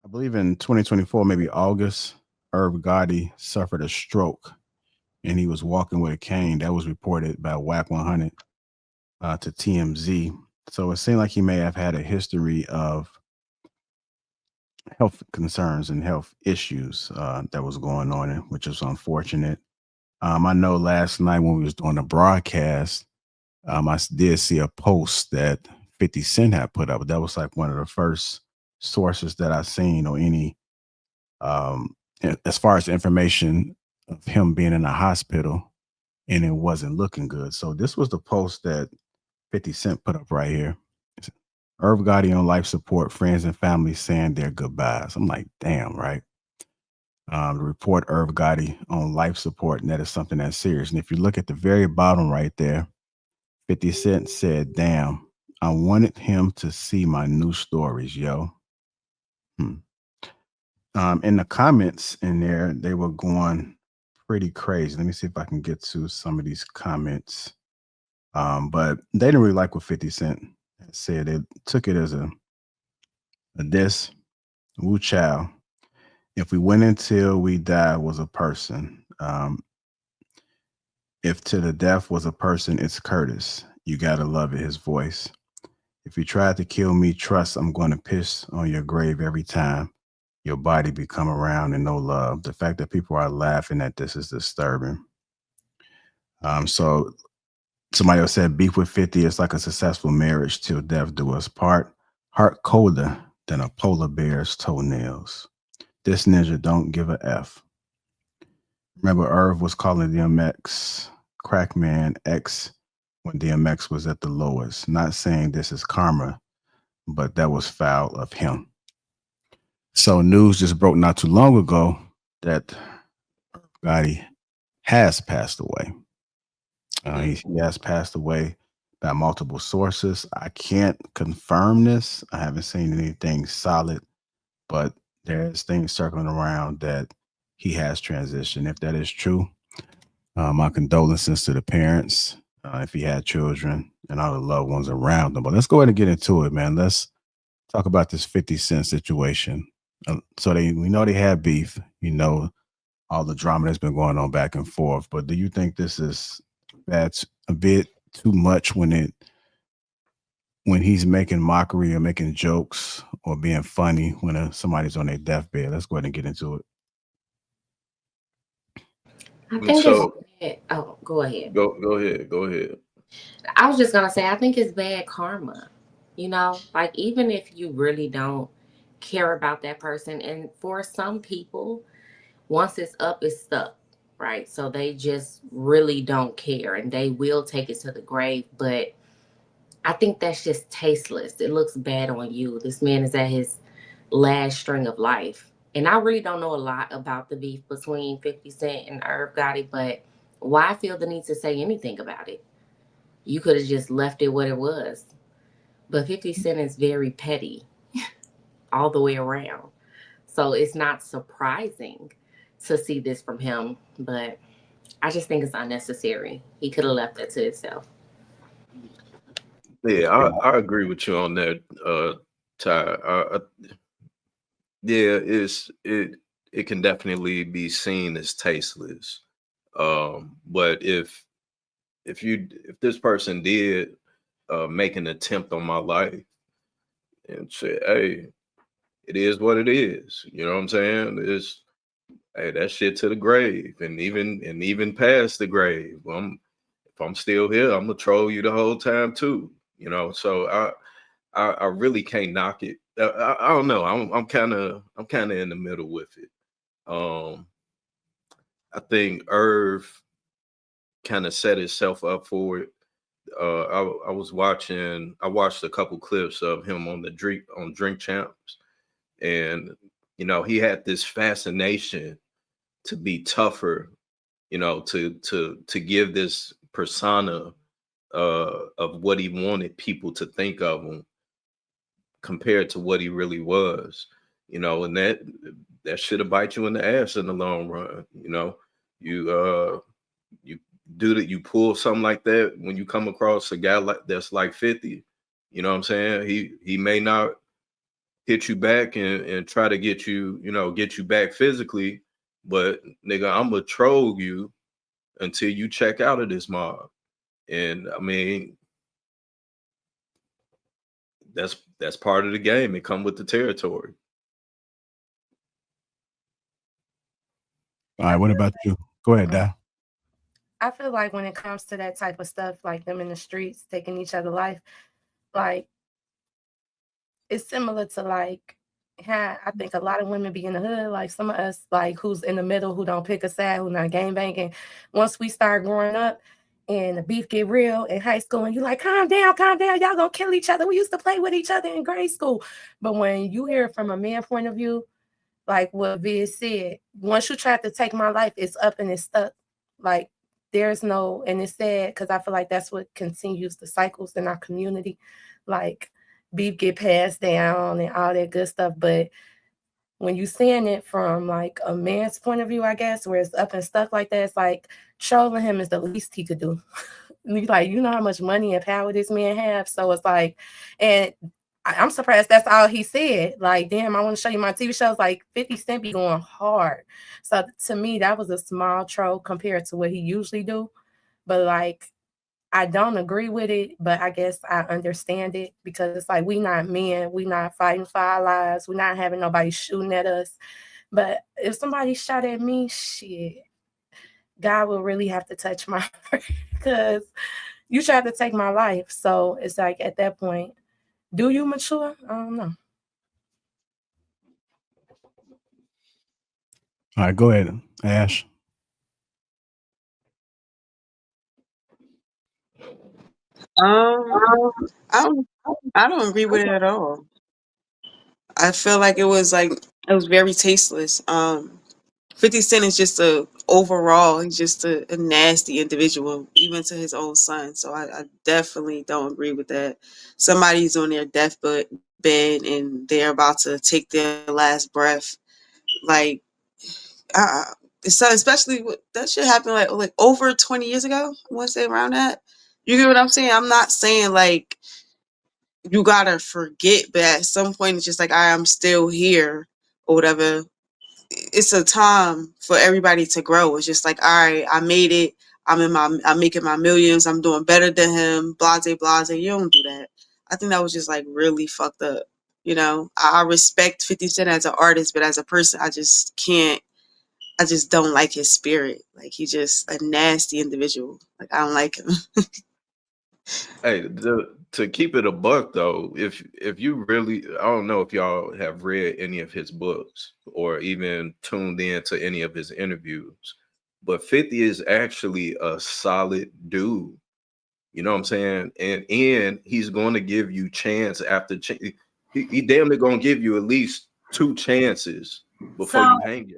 I believe in 2024, maybe August, Irv Gotti suffered a stroke and he was walking with a cane. That was reported by WAC 100 to TMZ. So it seemed like he may have had a history of health concerns and health issues that was going on, which is unfortunate. I know last night when we was doing the broadcast, did see a post that 50 Cent had put up. That was like one of the first sources that I seen or any as far as information of him being in a hospital, and it wasn't looking good. So this was the post that 50 Cent put up right here. It's, Irv Gotti on life support, friends and family saying their goodbyes. I'm like, damn, right? The report Irv Gotti on life support, and that is something that's serious. And if you look at the very bottom right there, 50 Cent said, damn, I wanted him to see my new stories, yo. Hmm. In the comments in there, they were going pretty crazy. Let me see if I can get to some of these comments. But they didn't really like what 50 Cent had said. They took it as a diss. Wu Chow. If we went until we die was a person. If to the death was a person, it's Curtis. You gotta love it, his voice. If you tried to kill me, trust I'm going to piss on your grave every time your body become around and no love. The fact that people are laughing at this is disturbing. So somebody else said beef with 50 is like a successful marriage till death do us part. Heart colder than a polar bear's toenails. This ninja don't give a F. Remember, Irv was calling DMX Crackman X when DMX was at the lowest. Not saying this is karma, but that was foul of him. So news just broke not too long ago that Gotti has passed away. He has passed away by multiple sources. I can't confirm this. I haven't seen anything solid, but there's things circling around that he has transitioned. If that is true, my condolences to the parents, if he had children, and all the loved ones around them. But let's go ahead and get into it, man. Let's talk about this 50 Cent situation. So we know they had beef. You know all the drama that's been going on back and forth. But do you think this is that's a bit too much when he's making mockery or making jokes or being funny when somebody's on their deathbed? Let's go ahead and get into it. I think it's So bad. Oh, go ahead. go ahead. I was just gonna say, I think it's bad karma. Like even if you really don't care about that person, and for some people, once it's up, it's stuck, right? So they just really don't care, and they will take it to the grave. But I think that's just tasteless. It looks bad on you. This man is at his last string of life. And I really don't know a lot about the beef between 50 Cent and Irv Gotti, but why feel the need to say anything about it? You could have just left it what it was. But 50 Cent is very petty all the way around. So it's not surprising to see this from him, but I just think it's unnecessary. He could have left that to himself. Yeah, Yeah. I agree with you on that, Ty. Yeah, it can definitely be seen as tasteless. But if this person did make an attempt on my life and say, hey, it is what it is, you know what I'm saying? It's hey, that shit to the grave, and even past the grave. If I'm still here, I'm gonna troll you the whole time too. So I really can't knock it. I don't know. I'm kind of in the middle with it. Um, I think Irv kind of set himself up for it. I watched a couple clips of him on the Drink Champs, and he had this fascination to be tougher, to give this persona of what he wanted people to think of him compared to what he really was, and that should have bite you in the ass in the long run. You do that, you pull something like that when you come across a guy that's like 50, you know what I'm saying? He may not hit you back and try to get you, get you back physically. But nigga, I'm gonna troll you until you check out of this mob. And I mean, that's part of the game. It come with the territory. All right, what about you? Go ahead, Dad. I feel like when it comes to that type of stuff, like them in the streets taking each other life, like it's similar to like I think a lot of women be in the hood, like some of us, like who's in the middle, who don't pick a side, who not gang banging. Once we start growing up and the beef get real in high school, and you like, calm down, y'all gonna kill each other. We used to play with each other in grade school. But when you hear from a man point of view, like what Viz said, once you try to take my life, it's up and it's stuck. Like there's no, and it's sad because I feel like that's what continues the cycles in our community. Like beef get passed down and all that good stuff. But when you seeing it from like a man's point of view, I guess, where it's up and stuff like that, it's like trolling him is the least he could do. Like, you know how much money and power this man have. So it's like, and I'm surprised that's all he said. Like, damn, I want to show you my TV shows. Like 50 Cent be going hard. So to me, that was a small troll compared to what he usually do. But like, I don't agree with it, but I guess I understand it because it's like we not men, we not fighting for our lives, we're not having nobody shooting at us. But if somebody shot at me, shit, God will really have to touch my heart because you tried to take my life. So it's like at that point, do you mature? I don't know. All right, go ahead, Ash. Um, I don't I don't agree with it at all. I feel like it was very tasteless. 50 Cent is just he's just a nasty individual, even to his own son. So I definitely don't agree with that. Somebody's on their deathbed and they're about to take their last breath. Like, uh, so especially that shit happened like over 20 years ago. I want to say around that. You get what I'm saying? I'm not saying like you gotta forget, but at some point it's just like I'm still here or whatever. It's a time for everybody to grow. It's just like, all right, I made it. I'm making my millions. I'm doing better than him. Blase, blase. You don't do that. I think that was just like really fucked up. You know, I respect 50 Cent as an artist, but as a person, I just can't. I just don't like his spirit. Like he's just a nasty individual. Like I don't like him. Hey, to keep it a buck though, if you really, I don't know if y'all have read any of his books or even tuned in to any of his interviews, but 50 is actually a solid dude. You know what I'm saying? And he's going to give you chance after he damn near going to give you at least two chances before So you hang yourself.